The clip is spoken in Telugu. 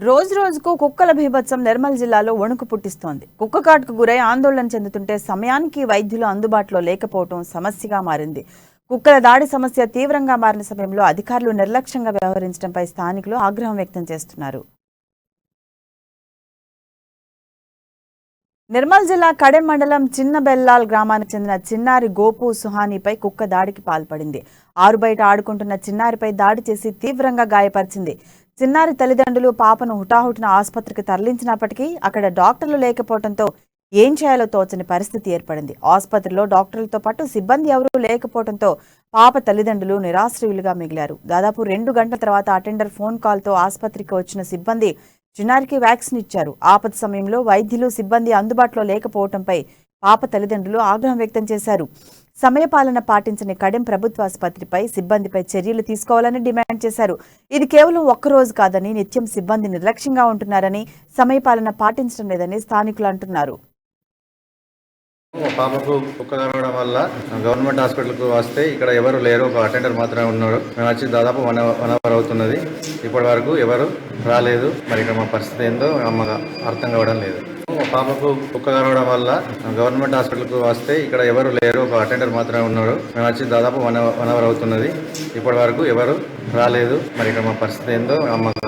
రోజు రోజుకు కుక్కల బీభత్సం నిర్మల్ జిల్లాలో వణుకు పుట్టిస్తోంది. కుక్క కాటుకు గురై ఆందోళన చెందుతుంటే సమయానికి వైద్యులు అందుబాటులో లేకపోవడం సమస్యగా మారింది. కుక్కల దాడి సమస్య తీవ్రంగా మారిన సమయంలో అధికారులు నిర్లక్ష్యంగా వ్యవహరించడంపై స్థానికులు ఆగ్రహం వ్యక్తం చేస్తున్నారు. నిర్మల్ జిల్లా కడెం మండలం చిన్న బెల్లాల్ గ్రామానికి చెందిన చిన్నారి గోపు సుహానీపై కుక్క దాడికి పాల్పడింది. ఆరు బయట ఆడుకుంటున్న చిన్నారిపై దాడి చేసి తీవ్రంగా గాయపరిచింది. చిన్నారి తల్లిదండ్రులు పాపను హుటాహుటిన ఆసుపత్రికి తరలించినప్పటికీ అక్కడ డాక్టర్లు లేకపోవడంతో ఏం చేయాలో తోచని పరిస్థితి ఏర్పడింది. ఆసుపత్రిలో డాక్టర్లతో పాటు సిబ్బంది ఎవరూ లేకపోవడంతో పాప తల్లిదండ్రులు నిరాశ్రయులుగా మిగిలారు. దాదాపు 2 గంటల తర్వాత అటెండర్ ఫోన్ కాల్తో ఆసుపత్రికి వచ్చిన సిబ్బంది చిన్నారికి వ్యాక్సిన్ ఇచ్చారు. ఆపద సమయంలో వైద్యులు సిబ్బంది అందుబాటులో లేకపోవడంపై పాప తల్లిదండ్రులు ఆగ్రహం వ్యక్తం చేశారు. సమయపాలన పాటించని కడెం ప్రభుత్వ ఆసుపత్రిపై సిబ్బందిపై చర్యలు తీసుకోవాలని డిమాండ్ చేశారు. ఇది కేవలం ఒక్కరోజు కాదని నిత్యం సిబ్బంది నిర్లక్ష్యంగా ఉంటున్నారని, సమయపాలన పాటించడం లేదని స్థానికులు అంటున్నారు. పాపకు కుక్క కరవడం వల్ల గవర్నమెంట్ హాస్పిటల్కు వస్తే ఇక్కడ ఎవరు లేరు, ఒక అటెండర్ మాత్రమే ఉన్నాడు. మేము వచ్చి దాదాపు వన్ అవర్ అవుతున్నది, ఇప్పటి వరకు ఎవరు రాలేదు. మరి ఇక్కడ మా పరిస్థితి ఏందో మాకు అర్థం కావడం లేదు. పాపకు కుక్క కరవడం వల్ల గవర్నమెంట్ హాస్పిటల్కు వస్తే ఇక్కడ ఎవరు లేరు, ఒక అటెండర్ మాత్రమే ఉన్నాడు. మేము వచ్చి దాదాపు వన్ అవర్ అవుతున్నది, ఇప్పటి వరకు ఎవరు రాలేదు. మరి ఇక్కడ మా పరిస్థితి ఏందో మాకు